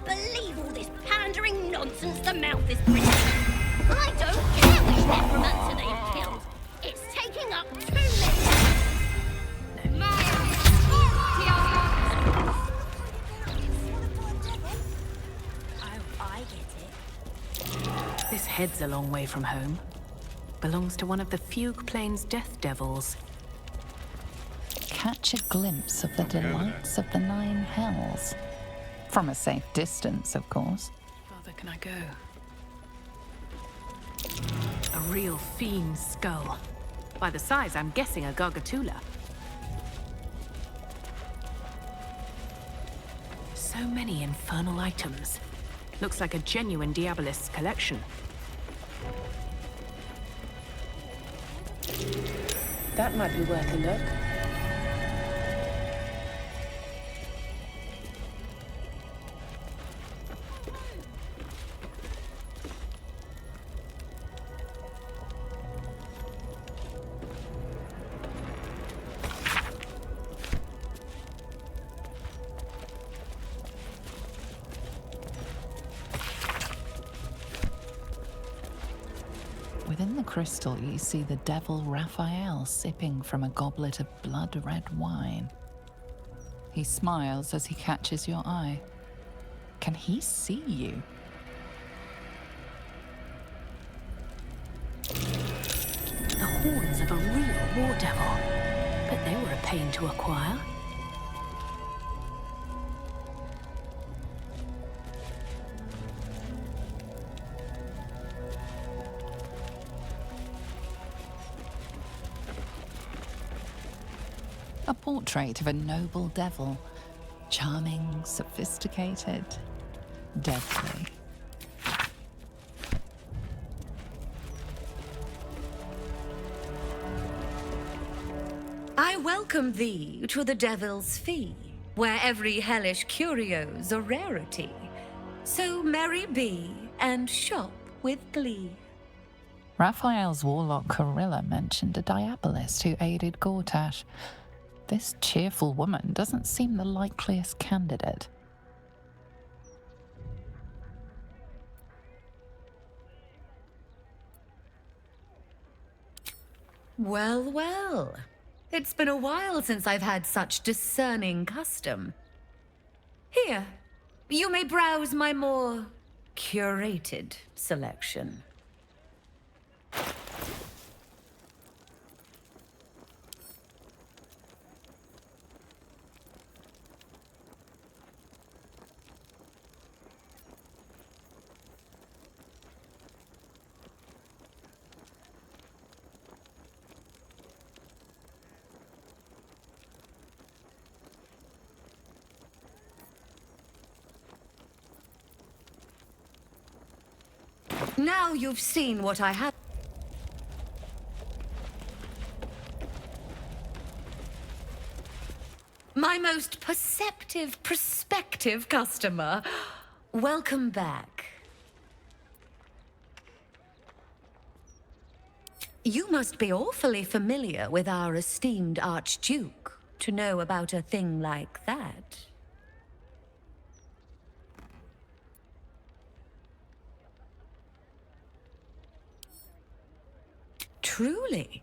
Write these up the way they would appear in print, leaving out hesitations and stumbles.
believe all this pandering nonsense the mouth is bringing. I don't care which necromancer they've killed. It's taking up too many. This head's a long way from home. Belongs to one of the Fugue Plains death devils. Catch a glimpse of the delights of the Nine Hells. From a safe distance, of course. Farther can I go? A real fiend's skull. By the size, I'm guessing a Gargatula. So many infernal items. Looks like a genuine Diabolist's collection. That might be worth a look. Within the crystal, you see the devil Raphael sipping from a goblet of blood-red wine. He smiles as he catches your eye. Can he see you? The horns of a real war devil. But they were a pain to acquire. A portrait of a noble devil. Charming, sophisticated, deadly. I welcome thee to the Devil's Fee, where every hellish curio's a rarity. So merry be, and shop with glee. Raphael's warlock Korrilla mentioned a diabolist who aided Gortash. This cheerful woman doesn't seem the likeliest candidate. Well, well. It's been a while since I've had such discerning custom. Here, you may browse my more curated selection. Now you've seen what I have. My most prospective customer. Welcome back. You must be awfully familiar with our esteemed Archduke to know about a thing like that. Truly.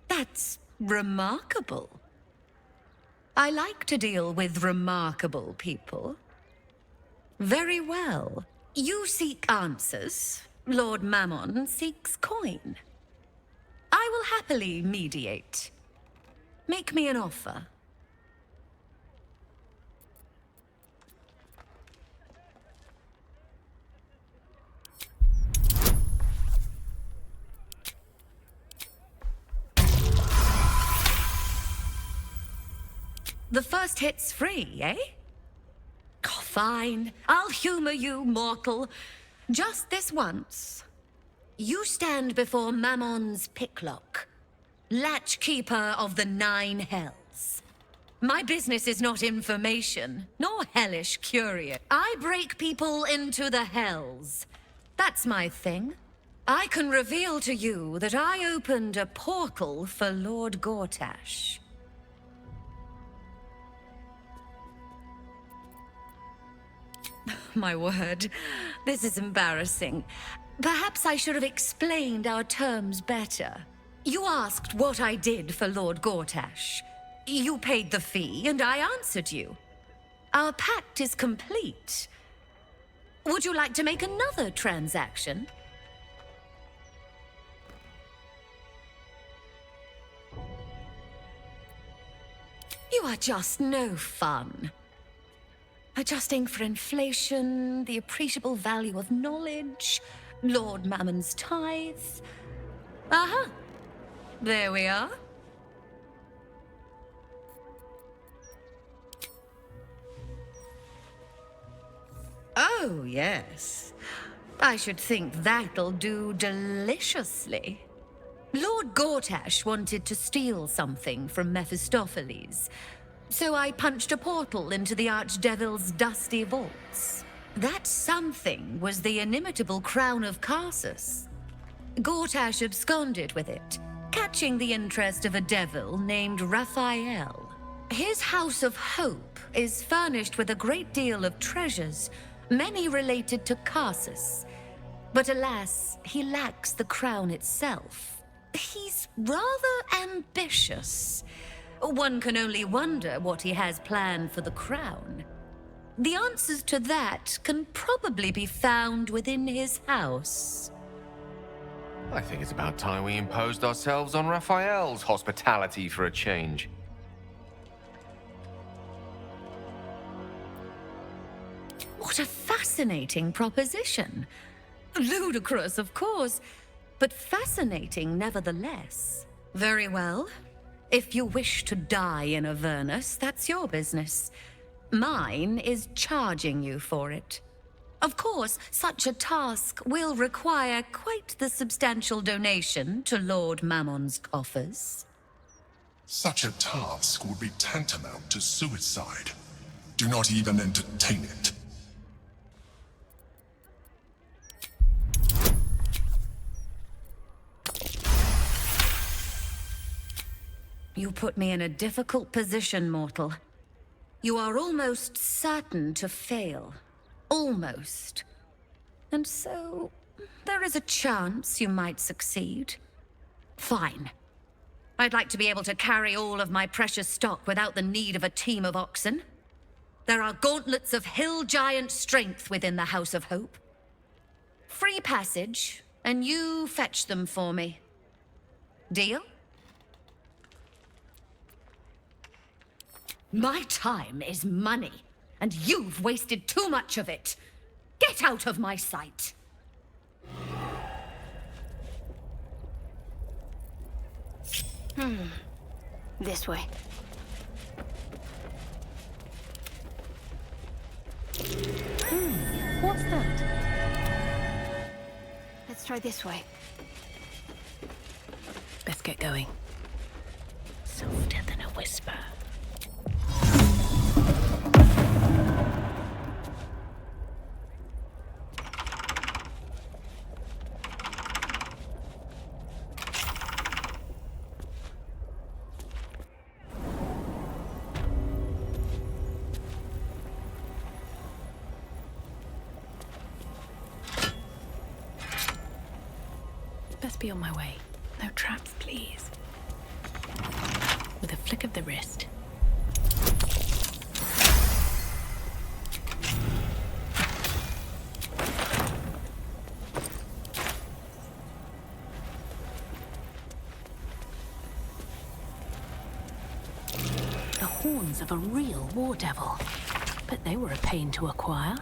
That's remarkable. I like to deal with remarkable people. Very well. You seek answers. Lord Mammon seeks coin. I will happily mediate. Make me an offer. The first hit's free, eh? Oh, fine. I'll humor you, mortal. Just this once. You stand before Mammon's picklock, latchkeeper of the Nine Hells. My business is not information, nor hellish curious. I break people into the hells. That's my thing. I can reveal to you that I opened a portal for Lord Gortash. my word. This is embarrassing. Perhaps I should have explained our terms better. You asked what I did for Lord Gortash. You paid the fee, and I answered you. Our pact is complete. Would you like to make another transaction? You are just no fun. Adjusting for inflation, the appreciable value of knowledge, Lord Mammon's tithe. Aha! There we are. Oh, yes. I should think that'll do deliciously. Lord Gortash wanted to steal something from Mephistopheles, so I punched a portal into the Archdevil's dusty vaults. That something was the inimitable crown of Karsus. Gortash absconded with it, catching the interest of a devil named Raphael. His House of Hope is furnished with a great deal of treasures, many related to Karsus. But alas, he lacks the crown itself. He's rather ambitious. One can only wonder what he has planned for the crown. The answers to that can probably be found within his house. I think it's about time we imposed ourselves on Raphael's hospitality for a change. What a fascinating proposition. Ludicrous, of course, but fascinating nevertheless. Very well. If you wish to die in Avernus, that's your business. Mine is charging you for it. Of course, such a task will require quite the substantial donation to Lord Mammon's coffers. Such a task would be tantamount to suicide. Do not even entertain it. You put me in a difficult position, mortal. You are almost certain to fail. Almost. And so, there is a chance you might succeed. Fine. I'd like to be able to carry all of my precious stock without the need of a team of oxen. There are gauntlets of hill giant strength within the House of Hope. Free passage, and you fetch them for me. Deal? My time is money, and you've wasted too much of it. Get out of my sight. This way. What's that? Let's try this way. Let's get going. Softer than a whisper. Best be on my way. No traps, please. With a flick of the wrist. The horns of a real war devil. But they were a pain to acquire.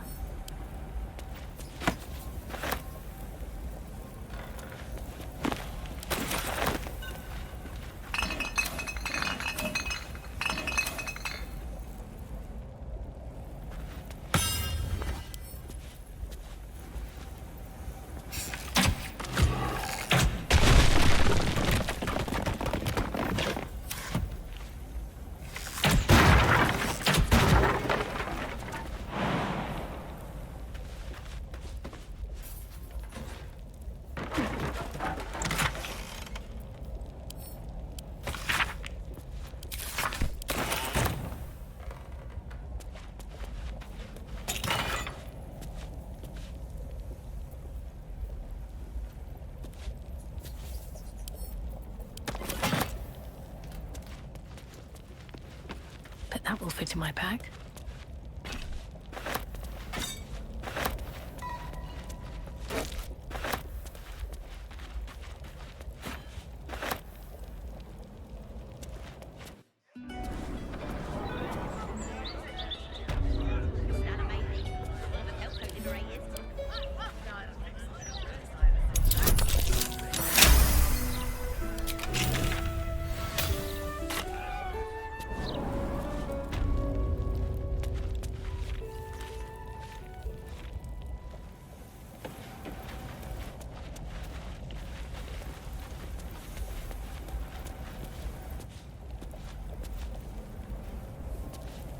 That will fit in my pack.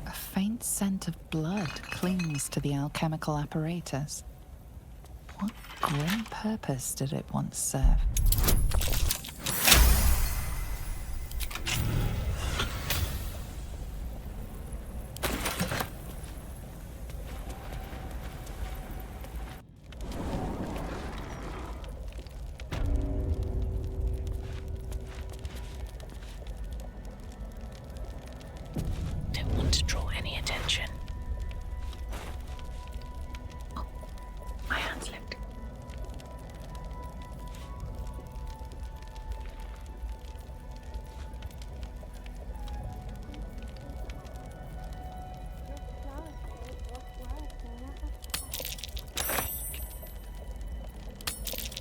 A faint scent of blood clings to the alchemical apparatus. What grim purpose did it once serve? Don't want to draw any attention. Oh, my hand slipped.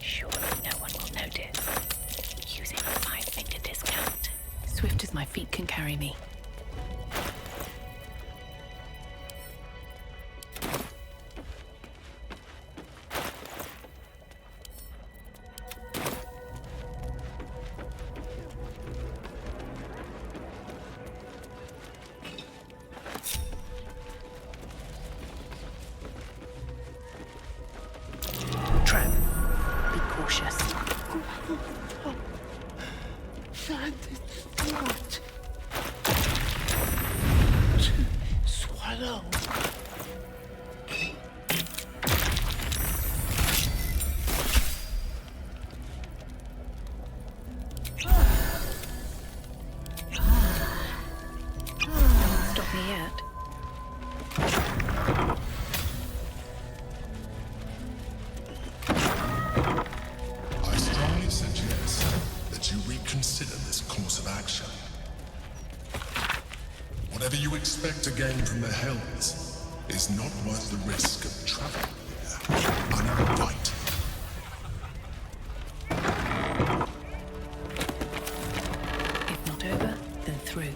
Surely no one will notice. Using a 5-finger discount. Swift as my feet can carry me. Trap. Be cautious. That is not to swallow. Don't stop me yet. I strongly suggest that you reconsider this course of action. Whatever you expect to gain from the Hells is not worth the risk of traveling here uninvited. If not over, then through.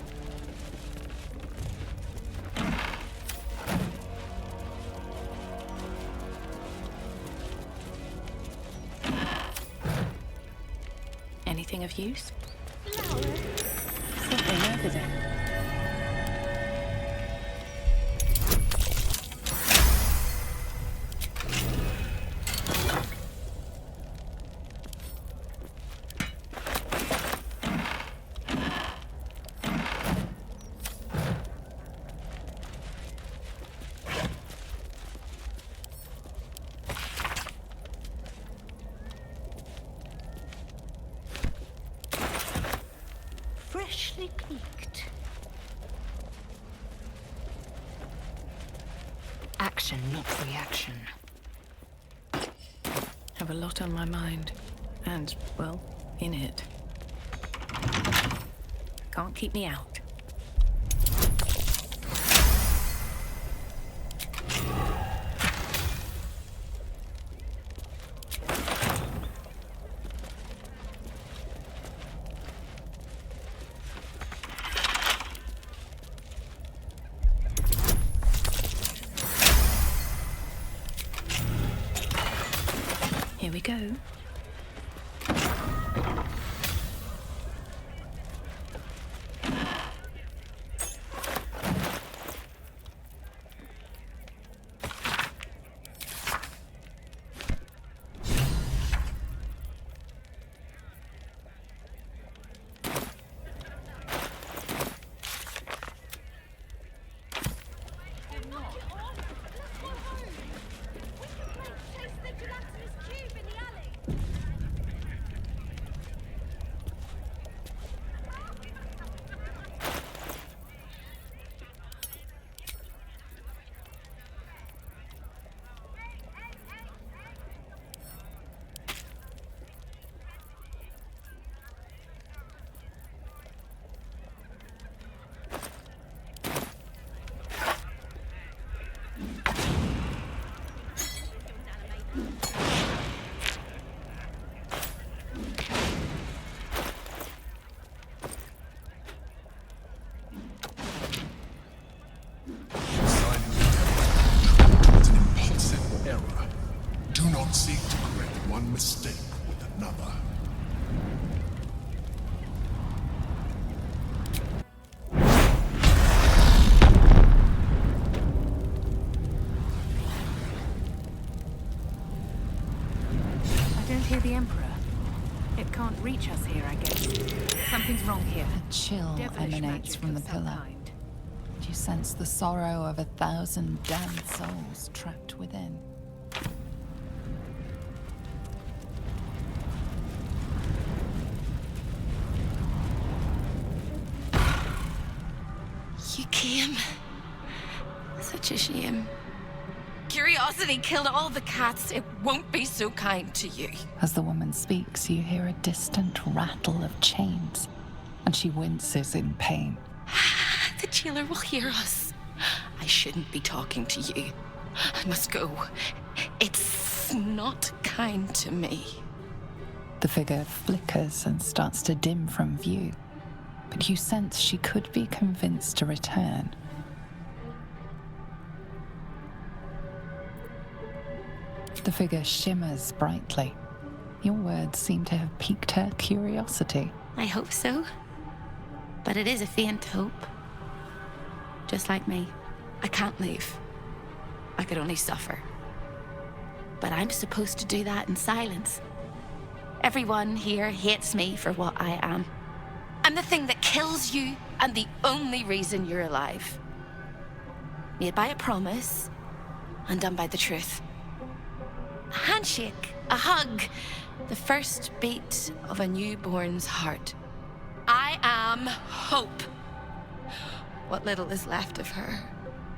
Anything of use? Something over there. Freshly peaked. Action, not reaction. Have a lot on my mind. And, well, in it. Can't keep me out. Here we go. reach us here, I guess. Something's wrong here. A chill Devilish emanates magic from the of some pillar. kind. You sense the sorrow of 1,000 damned souls trapped within. You came. Such a shame. Curiosity killed all the cats. It won't be so kind to you. As the woman speaks, you hear a distant rattle of chains, and she winces in pain. The jailer will hear us. I shouldn't be talking to you. I must go. It's not kind to me. The figure flickers and starts to dim from view, but you sense she could be convinced to return. The figure shimmers brightly. Your words seem to have piqued her curiosity. I hope so. But it is a faint hope. Just like me. I can't leave. I could only suffer. But I'm supposed to do that in silence. Everyone here hates me for what I am. I'm the thing that kills you and the only reason you're alive. Made by a promise and done by the truth. A handshake, a hug, the first beat of a newborn's heart. I am hope. What little is left of her.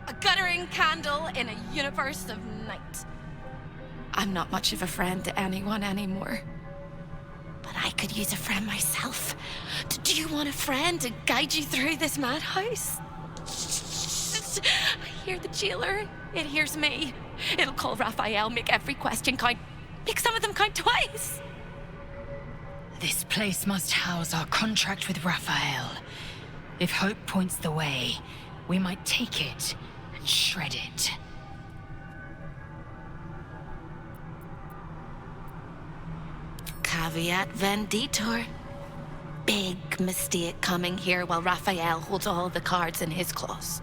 A guttering candle in a universe of night. I'm not much of a friend to anyone anymore. But I could use a friend myself. Do you want a friend to guide you through this madhouse? I hear the jailer. It hears me. It'll call Raphael, make every question count. Make some of them count twice. This place must house our contract with Raphael. If hope points the way, we might take it and shred it. Caveat venditor. Big mistake coming here while Raphael holds all the cards in his claws.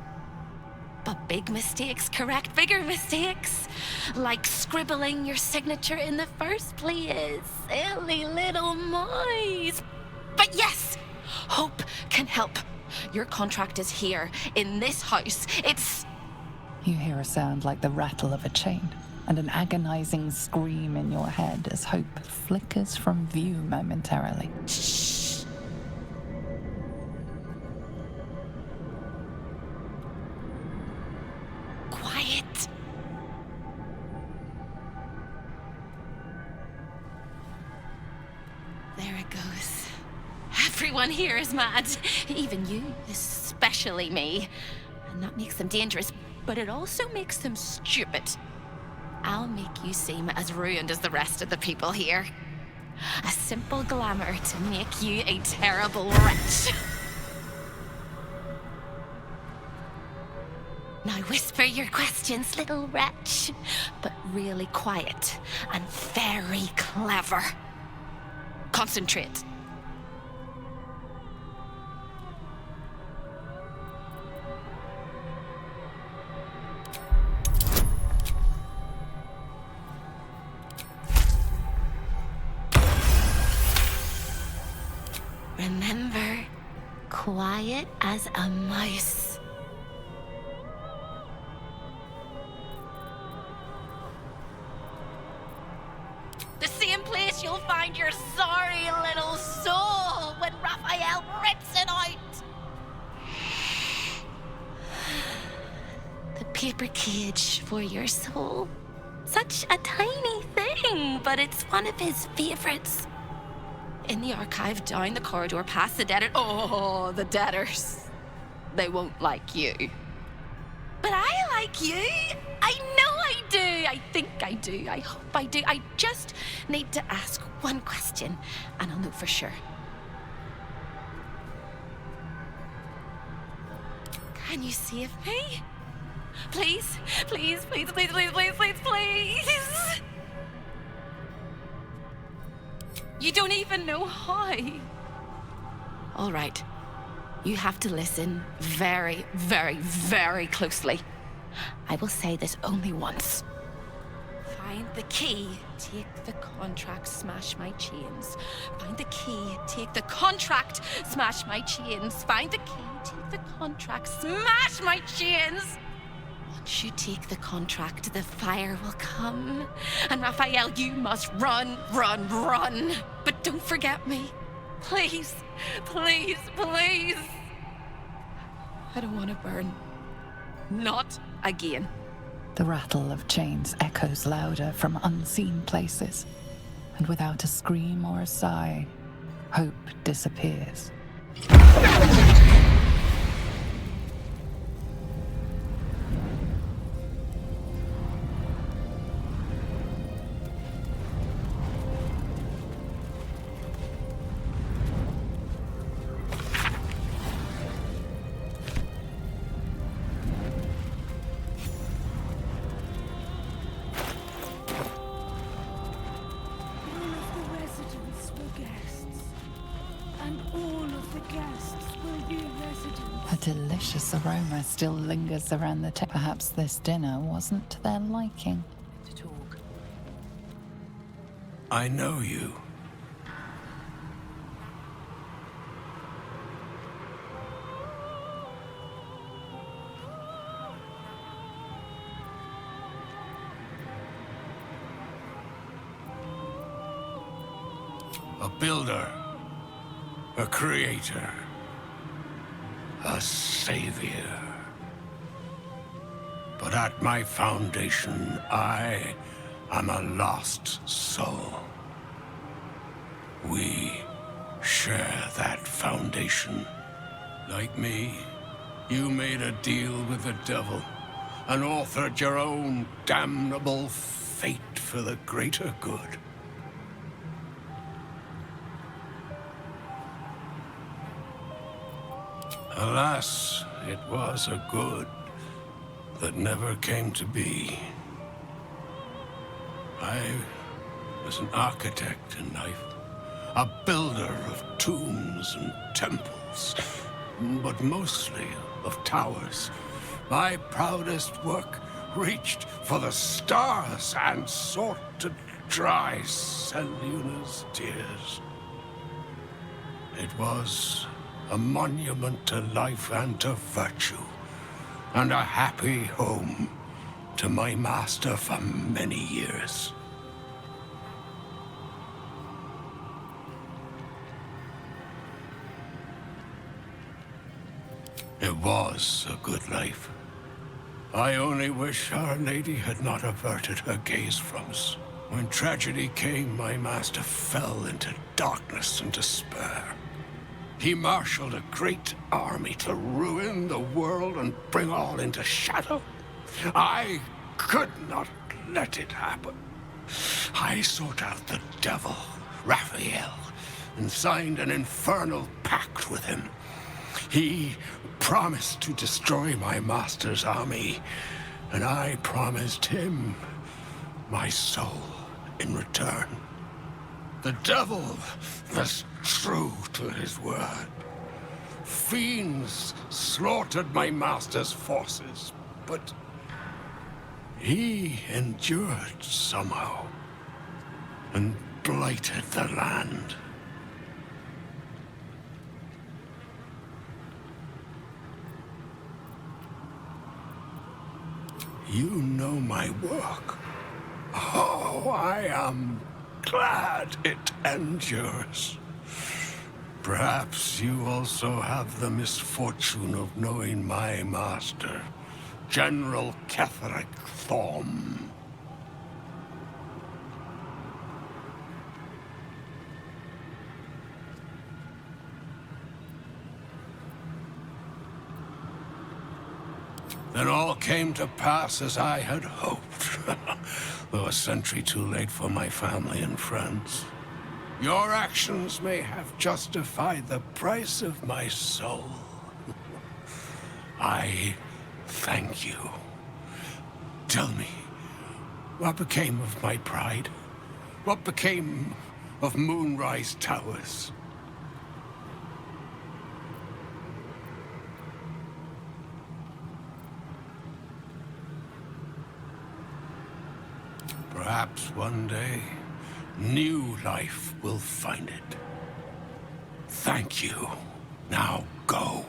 But big mistakes correct bigger mistakes. Like scribbling your signature in the first place. Silly little mice. But yes, hope can help. Your contract is here, in this house. It's... You hear a sound like the rattle of a chain, and an agonizing scream in your head as hope flickers from view momentarily. Shh. Quiet. There it goes. Everyone here is mad. Even you, especially me. And that makes them dangerous, but it also makes them stupid. I'll make you seem as ruined as the rest of the people here. A simple glamour to make you a terrible wretch. Now whisper your questions, little wretch. But really quiet and very clever. Concentrate. Remember, quiet as a mouse. The same place you'll find your sorry little soul when Raphael rips it out. The paper cage for your soul. Such a tiny thing, but it's one of his favorites. In the archive, down the corridor, past the debtor. Oh, the debtors. They won't like you. But I like you. I know I do. I think I do. I hope I do. I just need to ask one question, and I'll know for sure. Can you save me? Please, please, please, please, please, please, please, please. You don't even know how. All right. You have to listen very, very, very closely. I will say this only once. Find the key, take the contract, smash my chains. Find the key, take the contract, smash my chains. Find the key, take the contract, smash my chains. Once you take the contract, the fire will come. And Raphael, you must run, run, run. But don't forget me. Please, please, please. I don't want to burn. Not again. The rattle of chains echoes louder from unseen places, and without a scream or a sigh, hope disappears. A delicious aroma still lingers around the table. Perhaps this dinner wasn't to their liking. To talk. I know you. A builder. A creator. A savior. But at my foundation, I am a lost soul. We share that foundation. Like me, you made a deal with the devil and authored your own damnable fate for the greater good. Alas, it was a good that never came to be. I was an architect in life, a builder of tombs and temples, but mostly of towers. My proudest work reached for the stars and sought to dry Seluna's tears. It was a monument to life and to virtue, and a happy home to my master for many years. It was a good life. I only wish Our Lady had not averted her gaze from us. When tragedy came, my master fell into darkness and despair. He marshaled a great army to ruin the world and bring all into shadow. I could not let it happen. I sought out the devil, Raphael, and signed an infernal pact with him. He promised to destroy my master's army, and I promised him my soul in return. The devil was true to his word. Fiends slaughtered my master's forces, but he endured somehow and blighted the land. You know my work. Oh, I am glad it endures. Perhaps you also have the misfortune of knowing my master, General Ketheric Thorm. Then all came to pass as I had hoped, though a century too late for my family and friends. Your actions may have justified the price of my soul. I thank you. Tell me, what became of my pride? What became of Moonrise Towers? Perhaps one day, new life will find it. Thank you. Now go.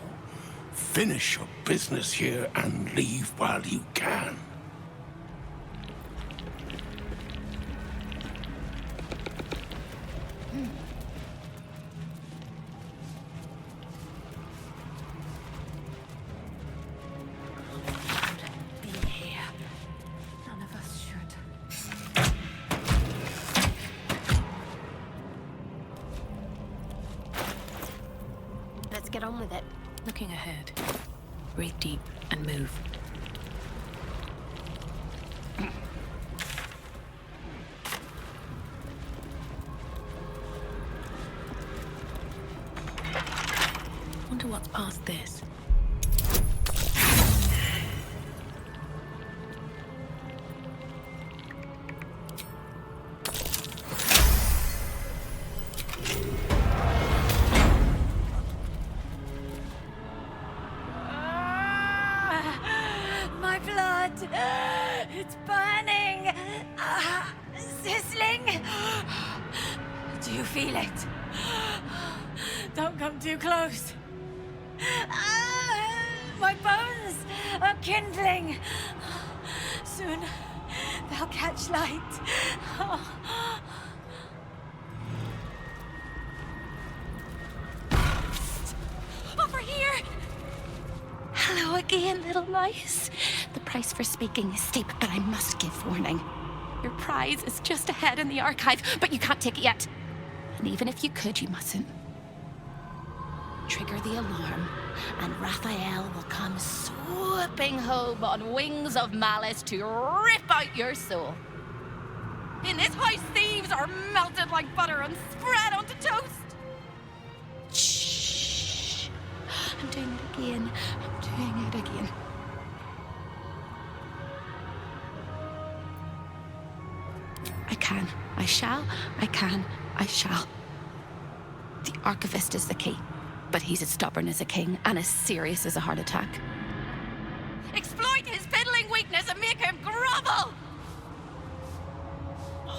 Finish your business here and leave while you can. Get on with it. Looking ahead. Breathe deep and move. Wonder what's past this. It's burning! Sizzling! Do you feel it? Don't come too close. My bones are kindling. Soon they'll catch light. Over here! Hello again, little mice. The price for speaking is steep, but I must give warning. Your prize is just ahead in the archive, but you can't take it yet. And even if you could, you mustn't. Trigger the alarm, and Raphael will come swooping home on wings of malice to rip out your soul. In this house, thieves are melted like butter and spread onto toast. Shh. I'm doing it again. I'm doing it again. I can, I shall, I can, I shall. The Archivist is the key, but he's as stubborn as a king and as serious as a heart attack. Exploit his fiddling weakness and make him grovel!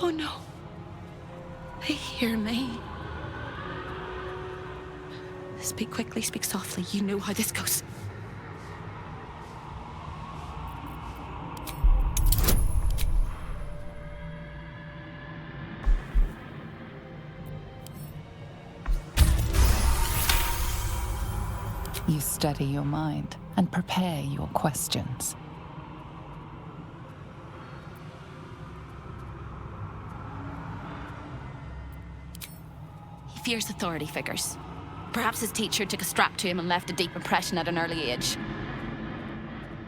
Oh no. They hear me. Speak quickly, speak softly. You know how this goes. You steady your mind and prepare your questions. He fears authority figures. Perhaps his teacher took a strap to him and left a deep impression at an early age.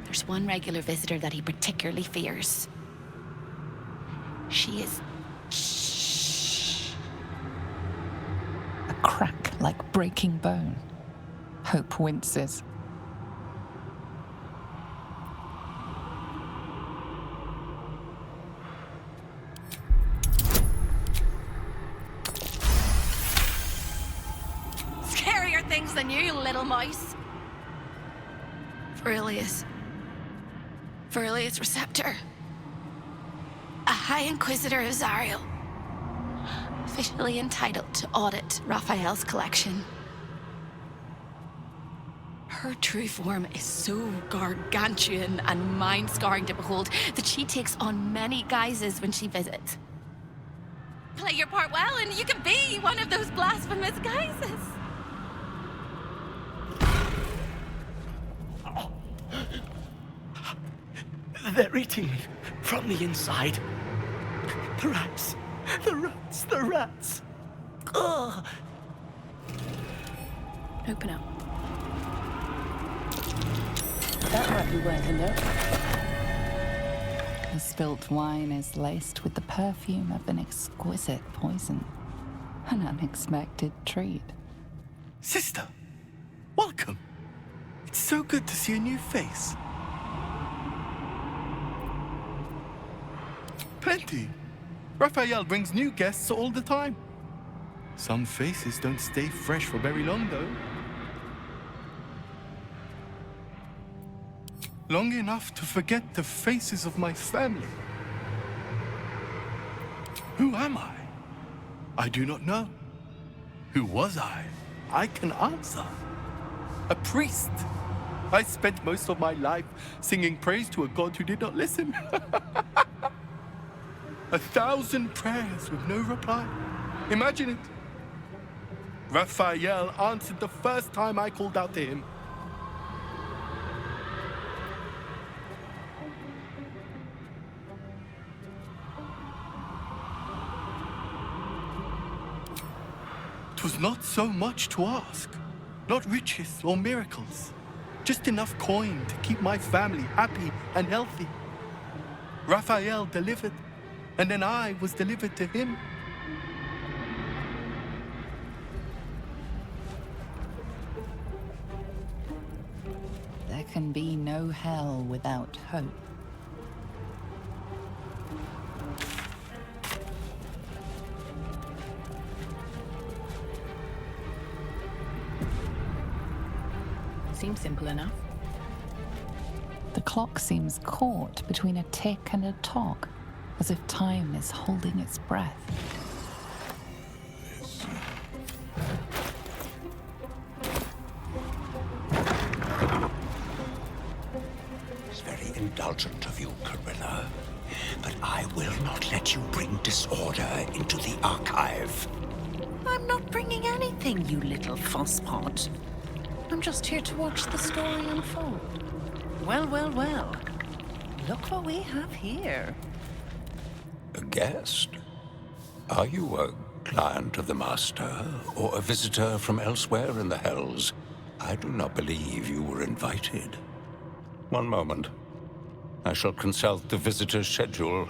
There's one regular visitor that he particularly fears. She is... Shh. A crack like breaking bone. Hope winces. Scarier things than you, little mice. Verilius Receptor. A High Inquisitor of Zariel. Officially entitled to audit Raphael's collection. Her true form is so gargantuan and mind-scarring to behold that she takes on many guises when she visits. Play your part well and you can be one of those blasphemous guises. They're eating me from the inside. The rats. The rats. The rats. Ugh. Open up. That might be worth a look. The spilt wine is laced with the perfume of an exquisite poison. An unexpected treat. Sister, welcome. It's so good to see a new face. Plenty. Raphael brings new guests all the time. Some faces don't stay fresh for very long, though. Long enough to forget the faces of my family. Who am I? I do not know. Who was I? I can answer. A priest. I spent most of my life singing praise to a god who did not listen. 1,000 prayers with no reply. Imagine it. Raphael answered the first time I called out to him. It was not so much to ask. Not riches or miracles. Just enough coin to keep my family happy and healthy. Raphael delivered, and then I was delivered to him. There can be no hell without hope. Seems simple enough. The clock seems caught between a tick and a tock, as if time is holding its breath. It's very indulgent of you, Korrilla, but I will not let you bring disorder into the archive. I'm not bringing anything, you little fusspot. I'm just here to watch the story unfold. Well, well, well. Look what we have here. A guest? Are you a client of the Master, or a visitor from elsewhere in the Hells? I do not believe you were invited. One moment. I shall consult the visitor's schedule.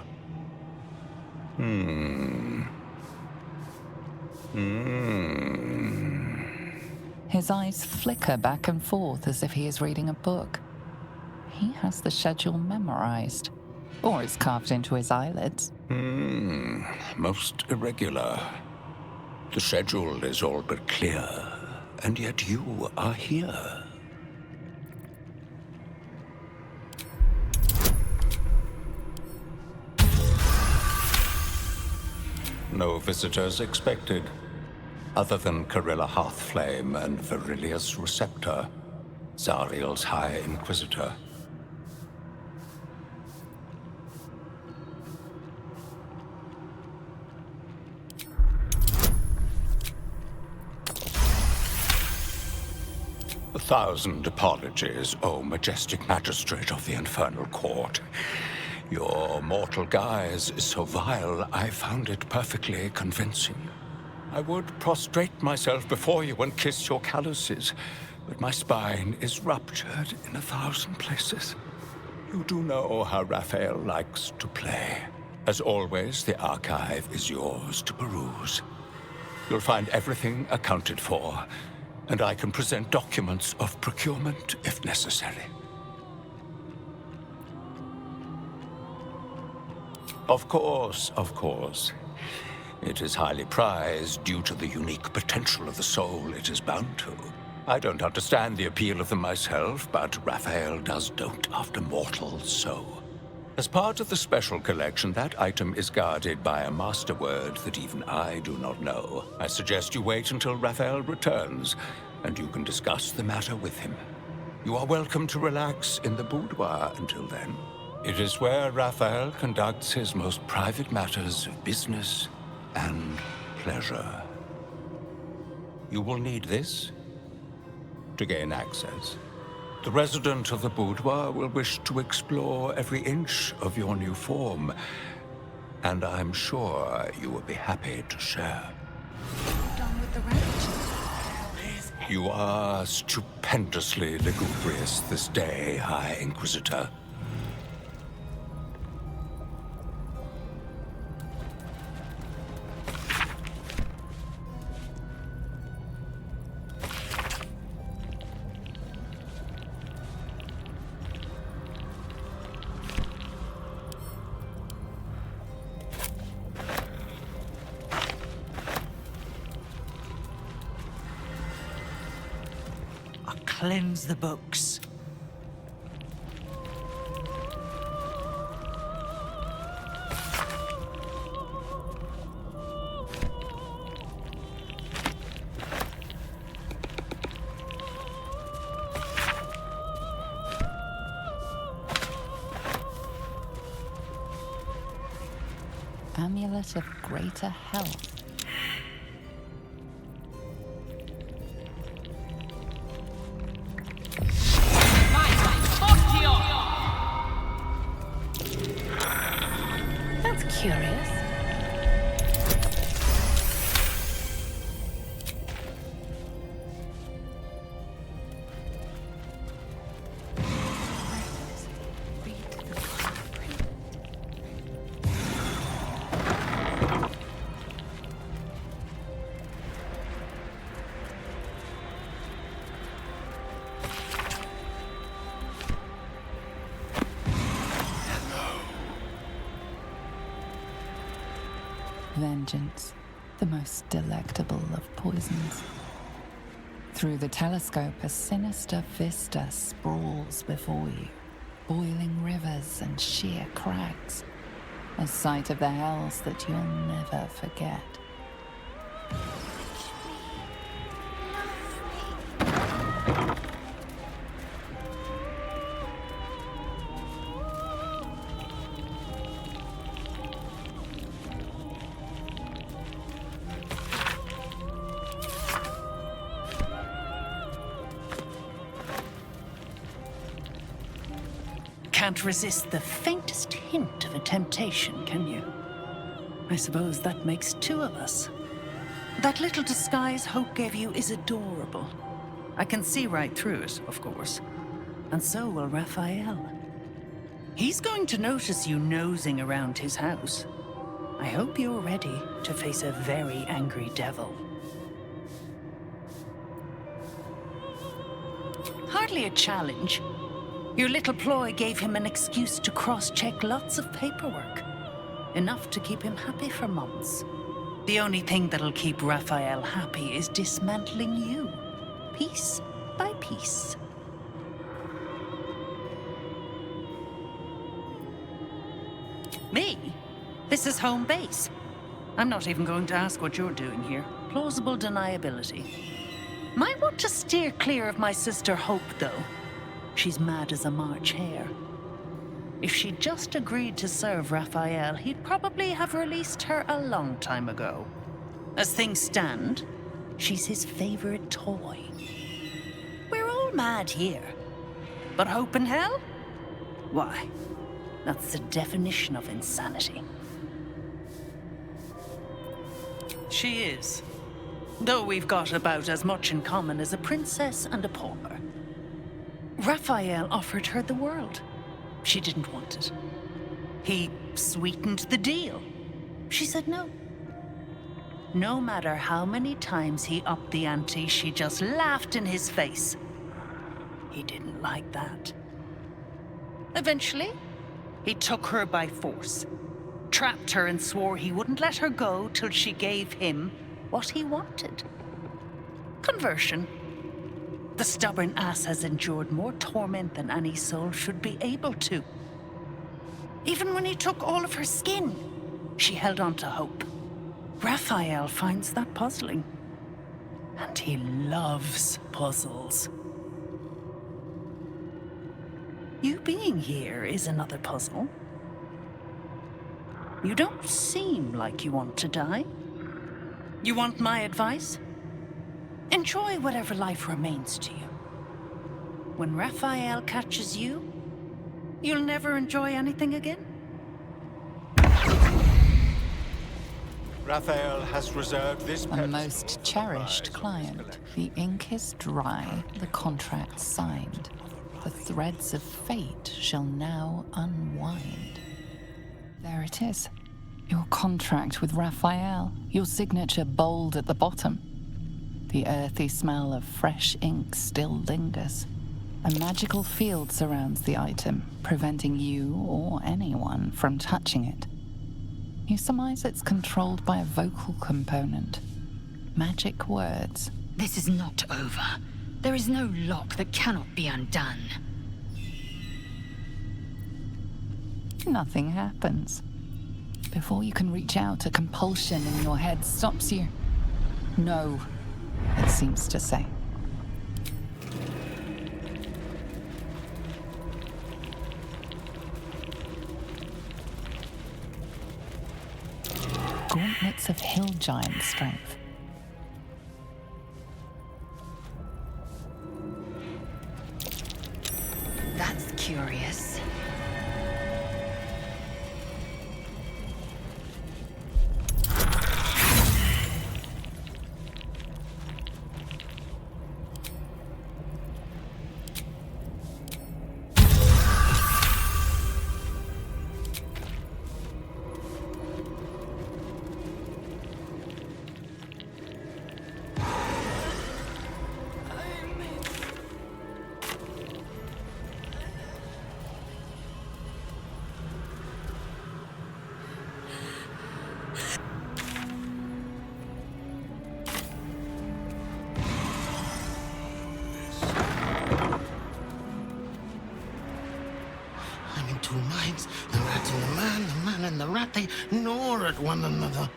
His eyes flicker back and forth as if he is reading a book. He has the schedule memorized, or it's carved into his eyelids. Most irregular. The schedule is all but clear, and yet you are here. No visitors expected. Other than Korrilla Hearthflame and Verilius Receptor, Zariel's High Inquisitor. A 1,000 apologies, O majestic magistrate of the Infernal Court. Your mortal guise is so vile, I found it perfectly convincing. I would prostrate myself before you and kiss your calluses, but my spine is ruptured in 1,000 places. You do know how Raphael likes to play. As always, the archive is yours to peruse. You'll find everything accounted for, and I can present documents of procurement if necessary. Of course, of course. It is highly prized due to the unique potential of the soul it is bound to. I don't understand the appeal of them myself, but Raphael does dote after mortals so. As part of the special collection, that item is guarded by a masterword that even I do not know. I suggest you wait until Raphael returns, and you can discuss the matter with him. You are welcome to relax in the boudoir until then. It is where Raphael conducts his most private matters of business and pleasure. You will need this to gain access. The resident of the boudoir will wish to explore every inch of your new form, and I'm sure you will be happy to share. Done with the rent. You are stupendously lugubrious this day, High Inquisitor. Cleanse the books. Amulet of Greater Health. That's curious. Vengeance, the most delectable of poisons. Through the telescope, a sinister vista sprawls before you, boiling rivers and sheer crags, a sight of the hells that you'll never forget. Can't resist the faintest hint of a temptation, can you? I suppose that makes two of us. That little disguise Hope gave you is adorable. I can see right through it, of course. And so will Raphael. He's going to notice you nosing around his house. I hope you're ready to face a very angry devil. Hardly a challenge. Your little ploy gave him an excuse to cross-check lots of paperwork. Enough to keep him happy for months. The only thing that'll keep Raphael happy is dismantling you, piece by piece. Me? This is home base. I'm not even going to ask what you're doing here. Plausible deniability. Might want to steer clear of my sister Hope, though. She's mad as a March hare. If she'd just agreed to serve Raphael, he'd probably have released her a long time ago. As things stand, she's his favorite toy. We're all mad here. But Hope and Hell? Why, that's the definition of insanity. She is. Though we've got about as much in common as a princess and a pauper. Raphael offered her the world. She didn't want it. He sweetened the deal. She said no. No matter how many times he upped the ante, she just laughed in his face. He didn't like that. Eventually, he took her by force, trapped her and swore he wouldn't let her go till she gave him what he wanted. Conversion. The stubborn ass has endured more torment than any soul should be able to. Even when he took all of her skin, she held on to hope. Raphael finds that puzzling. And he loves puzzles. You being here is another puzzle. You don't seem like you want to die. You want my advice? Enjoy whatever life remains to you. When Raphael catches you, you'll never enjoy anything again. Raphael has reserved this A pedestal most cherished client. The ink is dry, the contract signed. The threads of fate shall now unwind. There it is. Your contract with Raphael. Your signature bold at the bottom. The earthy smell of fresh ink still lingers. A magical field surrounds the item, preventing you or anyone from touching it. You surmise it's controlled by a vocal component. Magic words. This is not over. There is no lock that cannot be undone. Nothing happens. Before you can reach out, a compulsion in your head stops you. No, it seems to say. gauntlets of hill giant strength. That's curious. Two minds, the rat and the man and the rat, they gnaw at one another.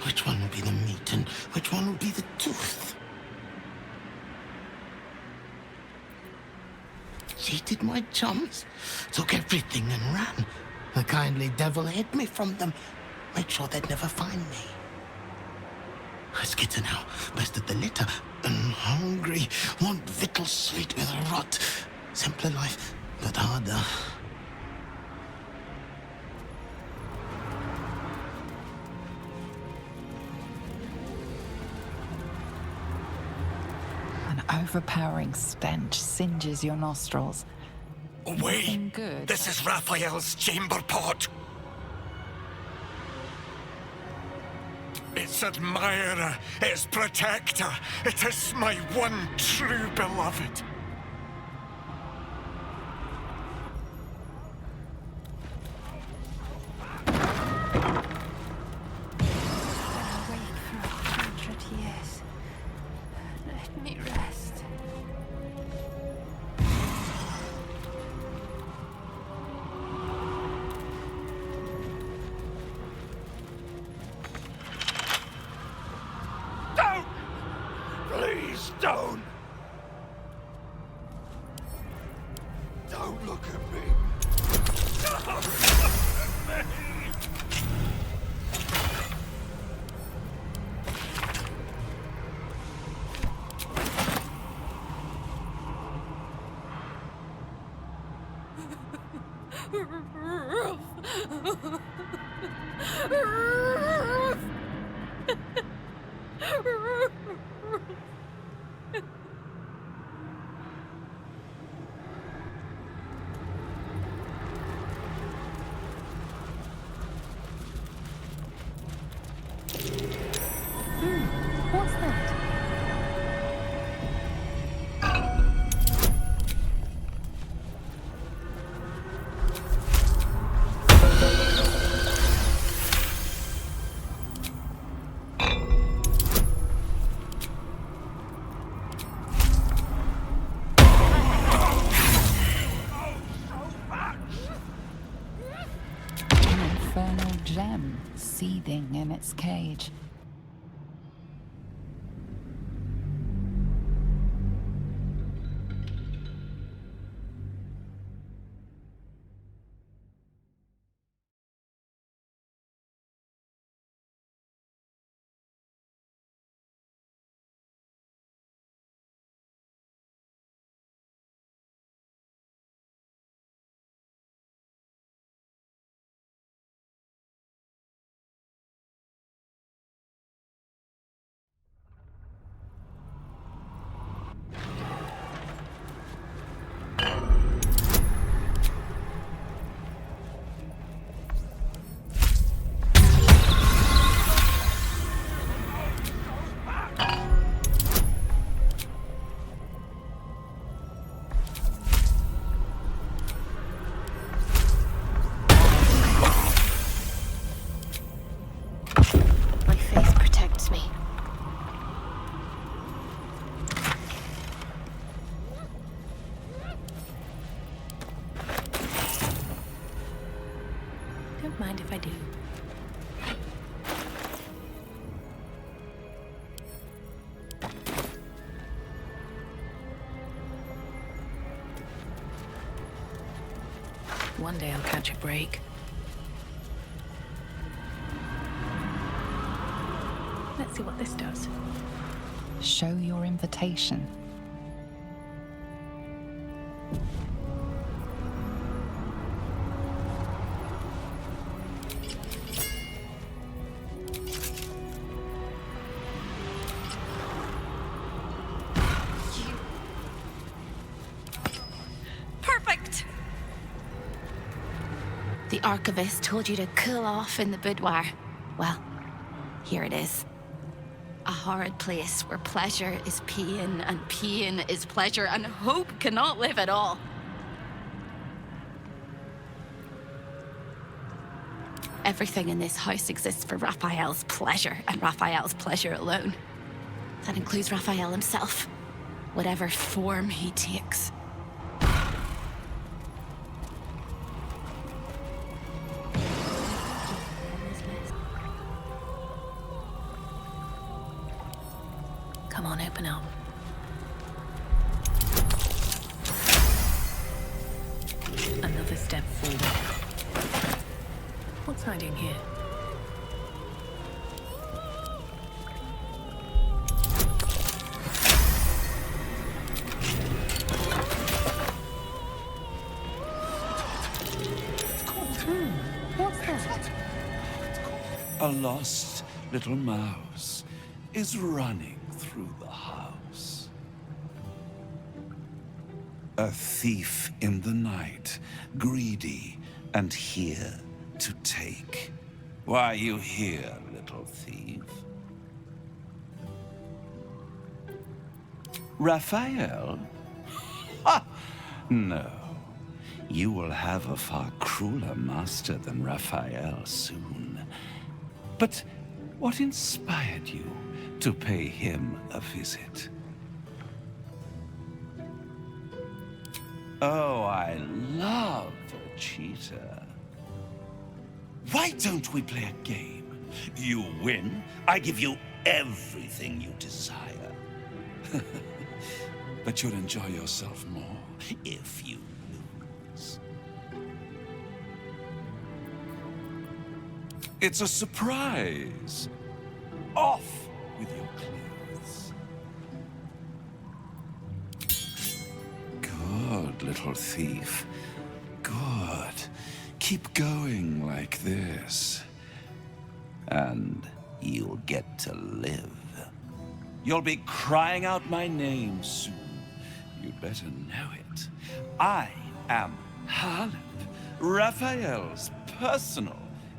Which one will be the meat and which one will be the tooth? Cheated my chums, took everything and ran. The kindly devil hid me from them, made sure they'd never find me. I skitter now, bested the litter, and hungry, want victuals sweet with rot. Simpler life, but harder. Overpowering stench singes your nostrils. Away! Nothing good. This is Raphael's chamber pot. Its admirer, its protector. It is my one true beloved. Please don't! Don't look at me! Don't look at me! What's that? An infernal gem seething in its cage. Mind if I do? One day I'll catch a break. see what this does. Show your invitation. Perfect! The Archivist told you to cool off in the boudoir. Well, here it is. A horrid place where pleasure is pain, and pain is pleasure, and hope cannot live at all. Everything in this house exists for Raphael's pleasure, and Raphael's pleasure alone. That includes Raphael himself, whatever form he takes. Come on, open up. Another step forward. What's hiding here? What's that? A lost little mouse is running through the house. A thief in the night, greedy and here to take. Why are you here, little thief? Raphael? Ha! No. You will have a far crueler master than Raphael soon. But what inspired you to pay him a visit? Oh, I love a cheater. Why don't we play a game? You win, I give you everything you desire. But you'll enjoy yourself more if you lose. It's a surprise. Off with your clothes. Good, little thief. Good. Keep going like this. And you'll get to live. You'll be crying out my name soon. You'd better know it. I am Haarlep, Raphael's personal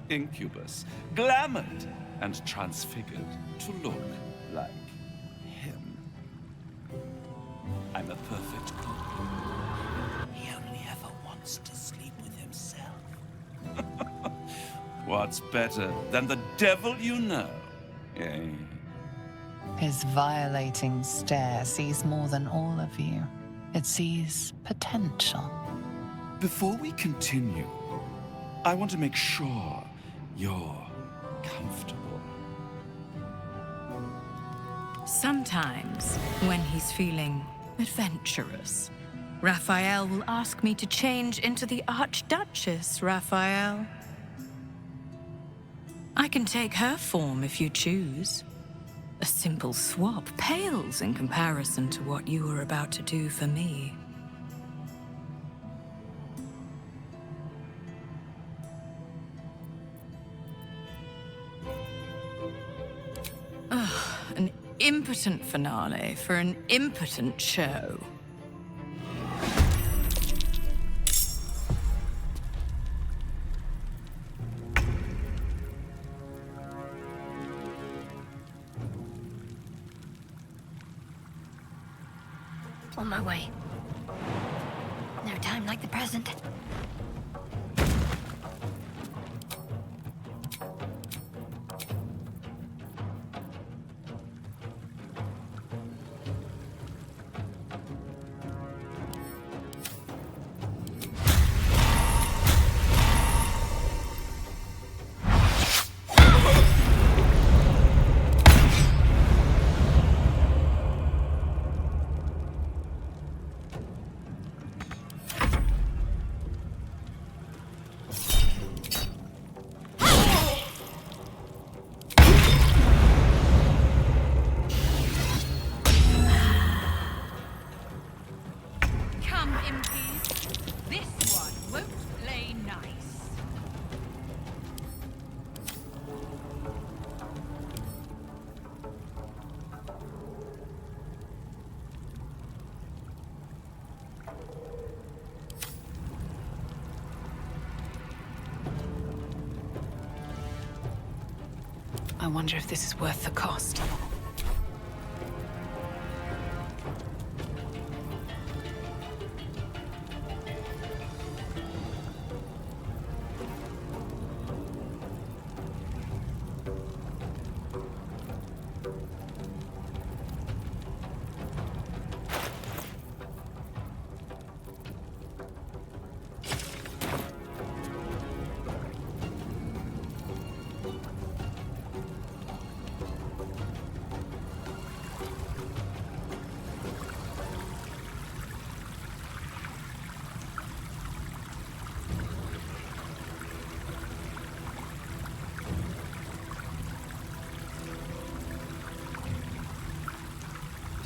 incubus, glamored and transfigured to look like him. I'm a perfect cook. He only ever wants to sleep with himself. What's better than the devil you know, eh? His violating stare sees more than all of you. It sees potential. Before we continue, I want to make sure you're comfortable. Sometimes, when he's feeling adventurous, Raphael will ask me to change into the Archduchess, Raphael. I can take her form if you choose. A simple swap pales in comparison to what you are about to do for me. Ugh, an impotent finale for an impotent show. On my way. No time like the present. impies. This one won't play nice. I wonder if this is worth the cost.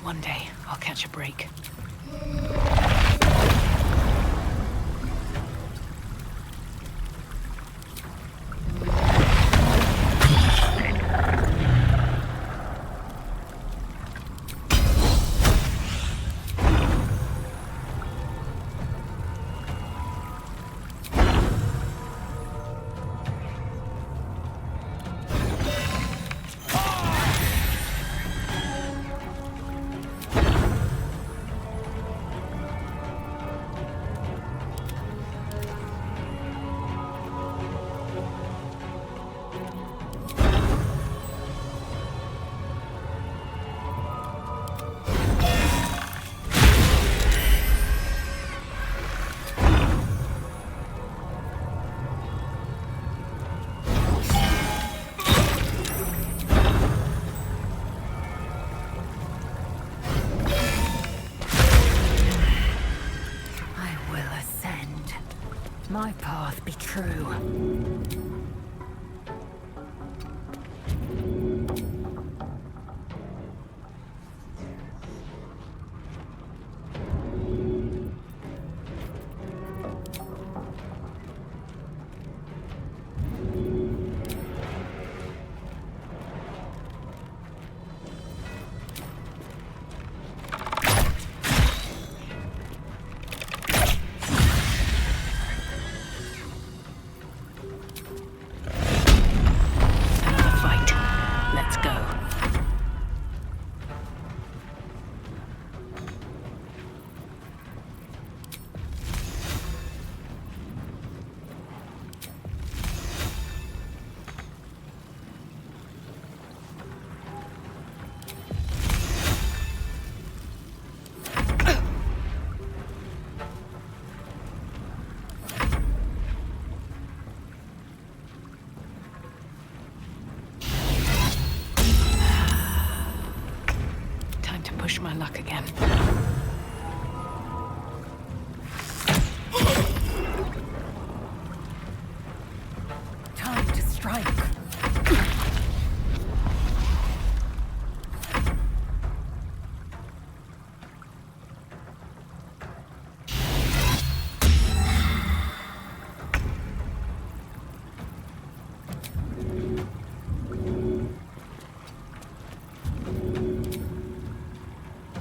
One day, I'll catch a break. My path be true. Push my luck again. Time to strike.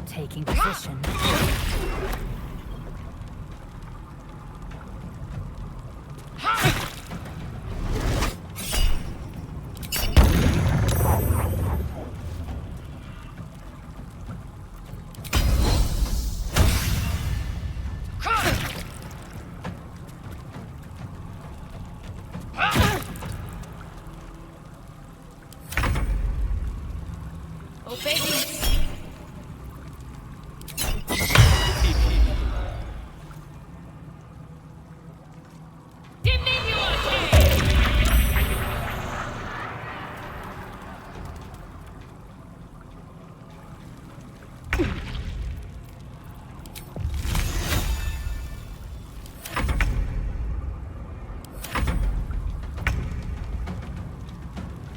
Taking position.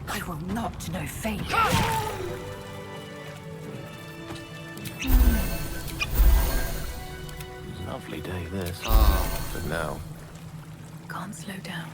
I will not know failure. Lovely day, this. For now. Can't slow down.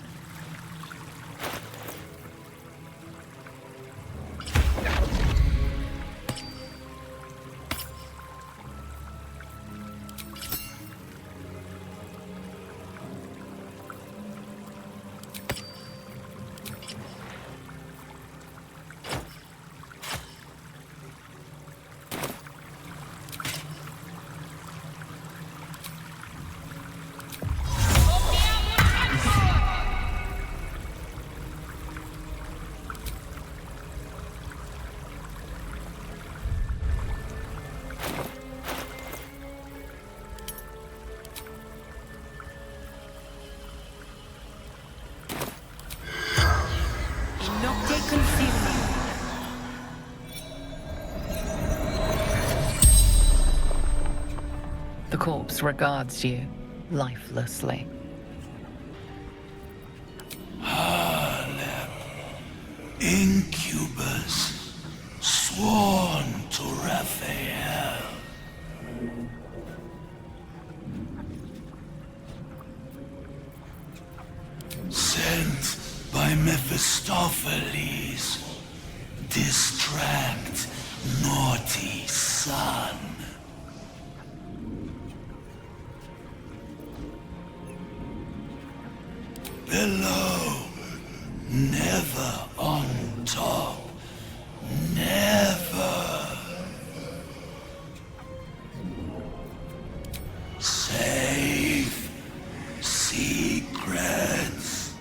The corpse regards you lifelessly. Haarlep, incubus, sworn to Raphael. Sent by Mephistopheles, distract naughty son. Below, never on top, never. Safe secrets.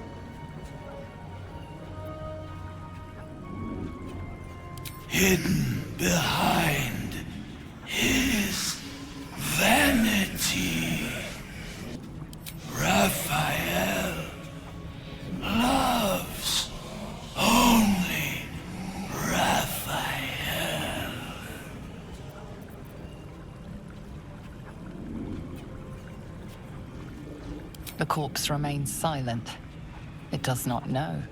Hidden behind his vanity. Raphael loves only Raphael. The corpse remains silent. It does not know.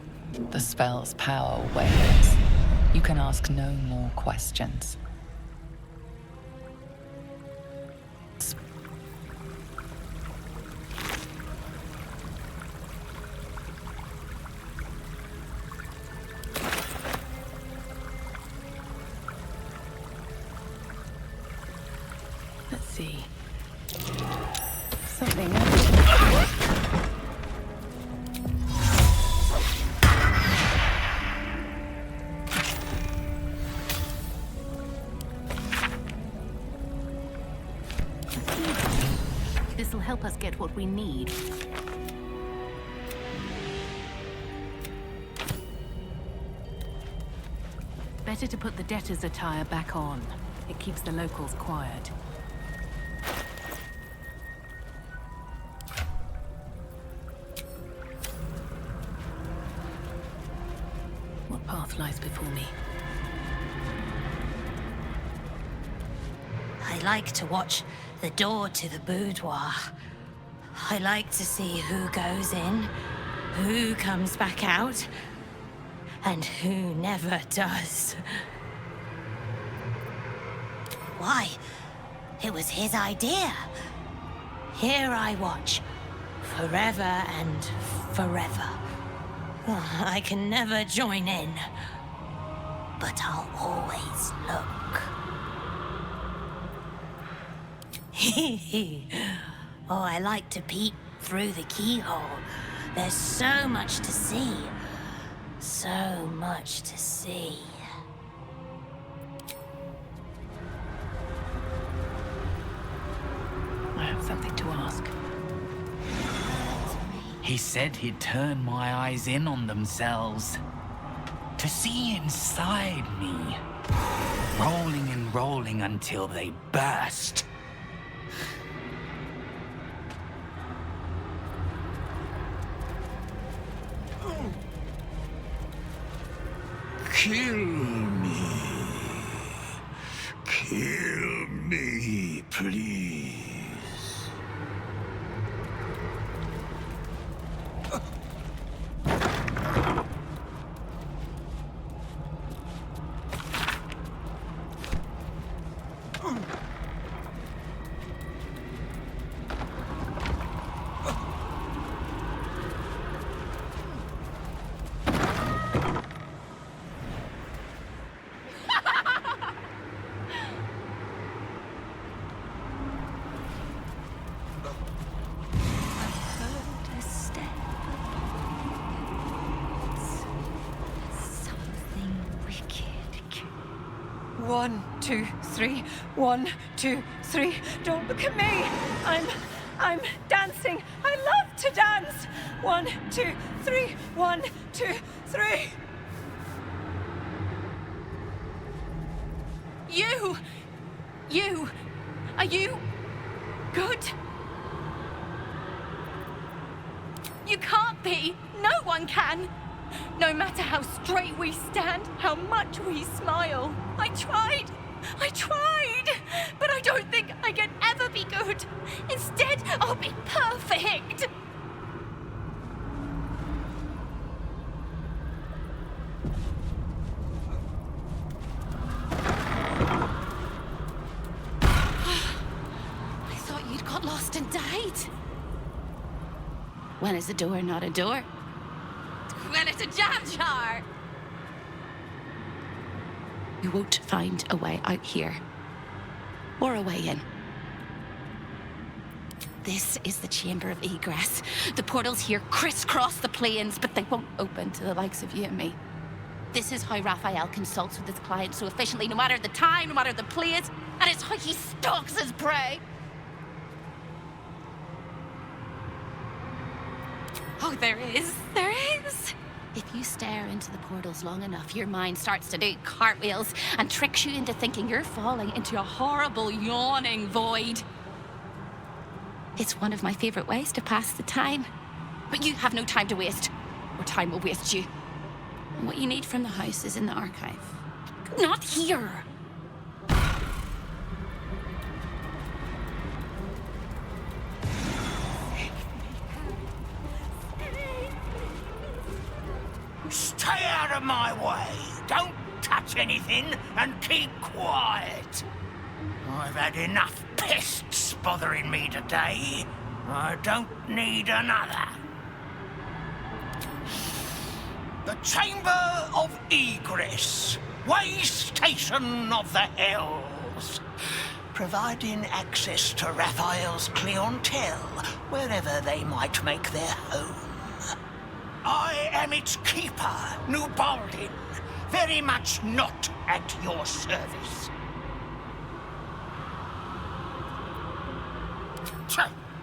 The spell's power wanes. You can ask no more questions. Let's see. Something else. This'll help us get what we need. Better to put the debtor's attire back on. It keeps the locals quiet. What path lies before me? I like to watch the door to the boudoir. I like to see who goes in, who comes back out, and who never does. Why? It was his idea. Here I watch, forever and forever. I can never join in, but I'll always look. Oh, I like to peek through the keyhole. There's so much to see. So much to see. I have something to ask. He said he'd turn my eyes in on themselves. To see inside me. Rolling and rolling until they burst. Kill me. Kill me, please. 1, 2, 3. 1, 2, 3. Don't look at me. I'm dancing. I love to dance. 1, 2, 3. 1, 2, 3. You! Are you good? You can't be! No one can! No matter how straight we stand, how much we smile. I tried! But I don't think I can ever be good. Instead, I'll be perfect! Lost and died. When is a door not a door? When it's a jam jar! You won't find a way out here. Or a way in. This is the chamber of egress. The portals here crisscross the planes, but they won't open to the likes of you and me. This is how Raphael consults with his clients so efficiently, no matter the time, no matter the place, and it's how he stalks his prey. Oh, there is. If you stare into the portals long enough, your mind starts to do cartwheels and tricks you into thinking you're falling into a horrible, yawning void. It's one of my favorite ways to pass the time. But you have no time to waste, or time will waste you. And what you need from the house is in the archive. Not here! Stay out of my way. Don't touch anything and keep quiet. I've had enough pests bothering me today. I don't need another. The Chamber of Egress. Way station of the Hells. Providing access to Raphael's clientele wherever they might make their home. I am its keeper, Nubaldin, very much not at your service.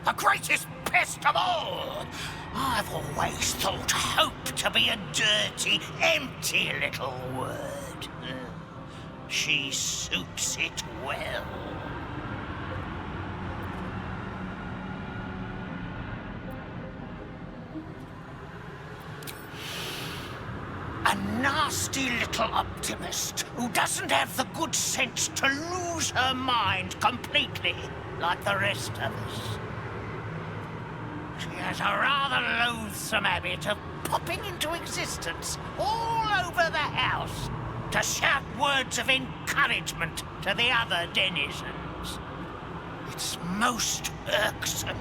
The greatest pest of all! I've always thought hope to be a dirty, empty little word. She suits it well. A nasty little optimist who doesn't have the good sense to lose her mind completely, like the rest of us. She has a rather loathsome habit of popping into existence all over the house to shout words of encouragement to the other denizens. It's most irksome.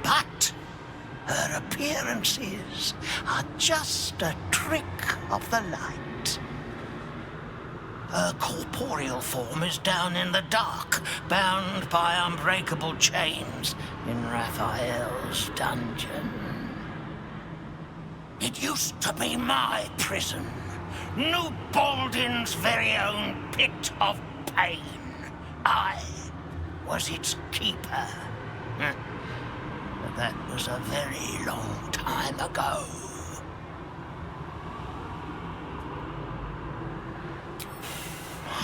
But her appearances are just a trick of the light. Her corporeal form is down in the dark, bound by unbreakable chains in Raphael's dungeon. It used to be my prison, Nubaldin's very own pit of pain. I was its keeper. But that was a very long time ago.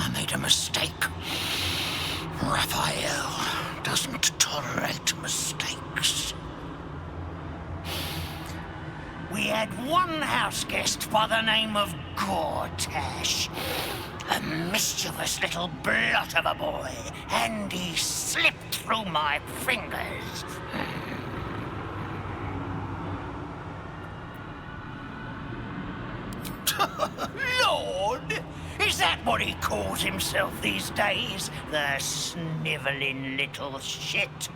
I made a mistake. Raphael doesn't tolerate mistakes. We had one house guest by the name of Gortash. A mischievous little blot of a boy, and he slipped through my fingers. Lord! Is that what he calls himself these days? The snivelling little shit?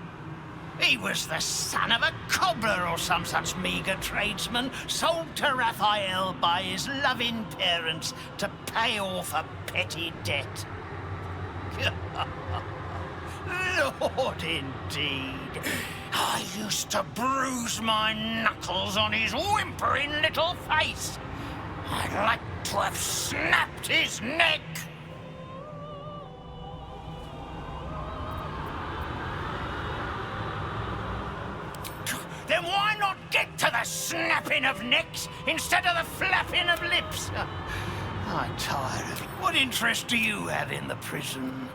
He was the son of a cobbler or some such meager tradesman, sold to Raphael by his loving parents to pay off a petty debt. Lord, indeed. I used to bruise my knuckles on his whimpering little face. I'd like to have snapped his neck. Then why not get to the snapping of necks instead of the flapping of lips? I'm tired of it. What interest do you have in the prison?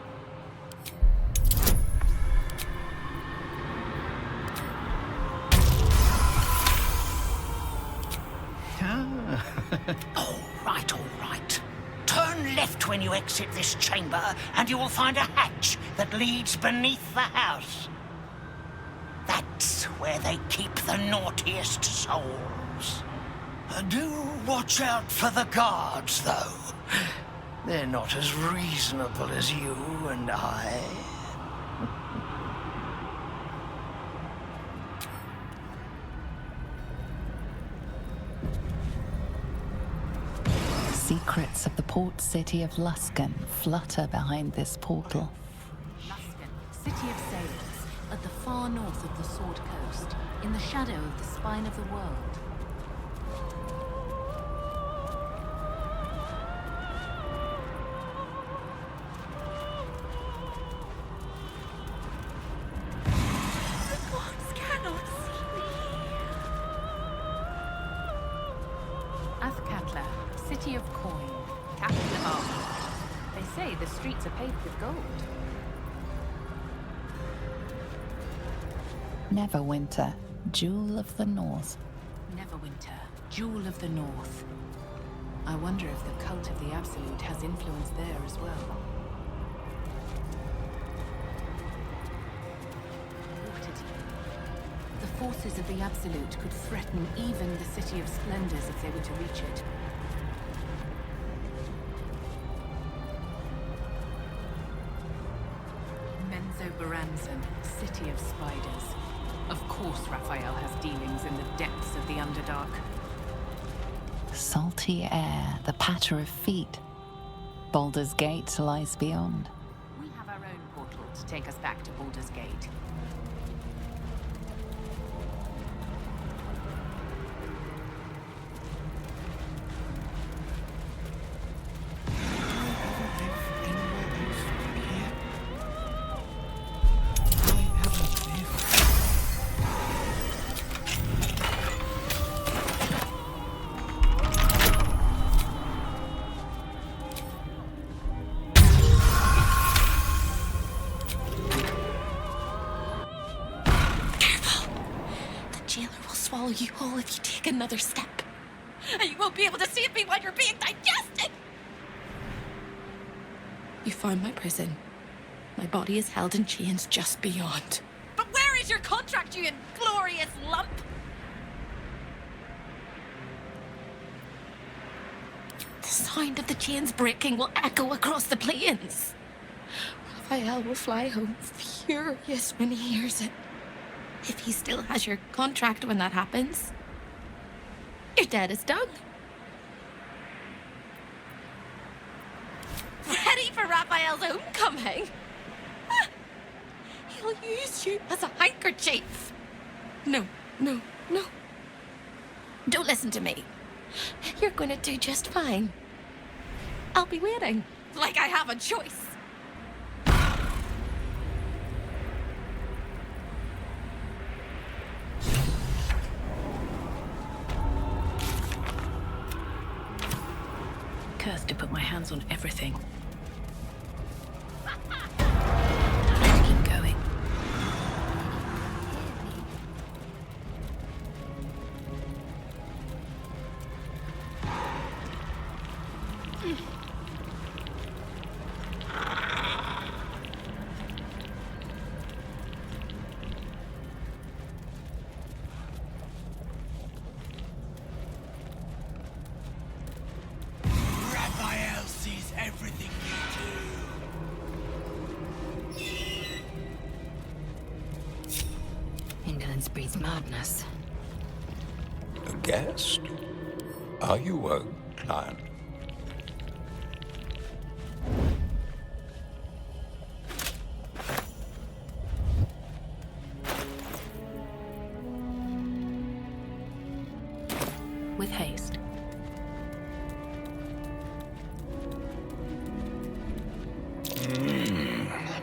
All right. Turn left when you exit this chamber, and you will find a hatch that leads beneath the house. That's where they keep the naughtiest souls. Do watch out for the guards, though. They're not as reasonable as you and I. Secrets of the port city of Luskan flutter behind this portal. Luskan, city of sails, at the far north of the Sword Coast, in the shadow of the spine of the world. The gods cannot see me. Athkatla, city of coin, capital of art. They say the streets are paved with gold. Neverwinter, Jewel of the North. Neverwinter, Jewel of the North. I wonder if the cult of the Absolute has influence there as well. Waterdeep. The forces of the Absolute could threaten even the City of Splendors if they were to reach it. Menzoberranzan, City of Spiders. Of course Raphael has dealings in the depths of the Underdark. Salty air, the patter of feet. Baldur's Gate lies beyond. We have our own portal to take us back to Baldur's Gate. You all if you take another step. And you won't be able to save me while you're being digested! You found my prison. My body is held in chains just beyond. But where is your contract, you inglorious lump? The sound of the chains breaking will echo across the plains. Raphael will fly home furious when he hears it. If he still has your contract when that happens, your debt is done. Ready for Raphael's homecoming? He'll use you as a handkerchief. No. Don't listen to me. You're going to do just fine. I'll be waiting, like I have a choice. To put my hands on everything. Keep going. Everything you do. Indolence breeds madness. A guest? Are you a client? With haste.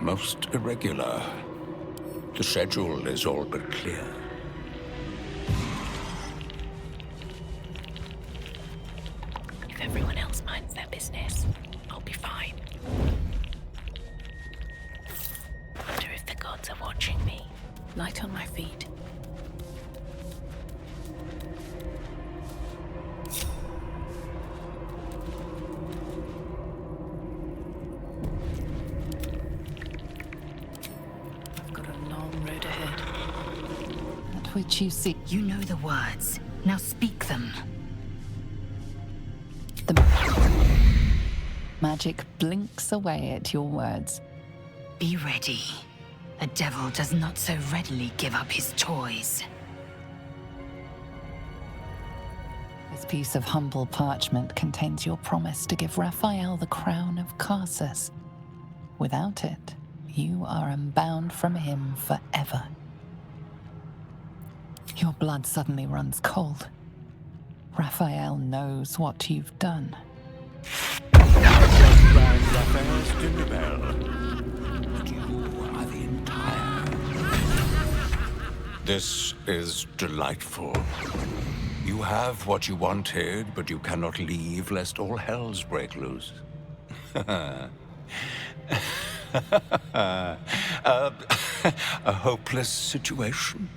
Most irregular. The schedule is all but clear. gods are watching me. Light on my feet. I've got a long road ahead. At which you see You know the words. Now speak them. the magic blinks away at your words. Be ready. A devil does not so readily give up his toys. This piece of humble parchment contains your promise to give Raphael the crown of Karsus. Without it, you are unbound from him forever. Your blood suddenly runs cold. Raphael knows what you've done. Raphael's dinner bell. But you are the entire. This is delightful. You have what you wanted, but you cannot leave lest all hells break loose. A hopeless situation.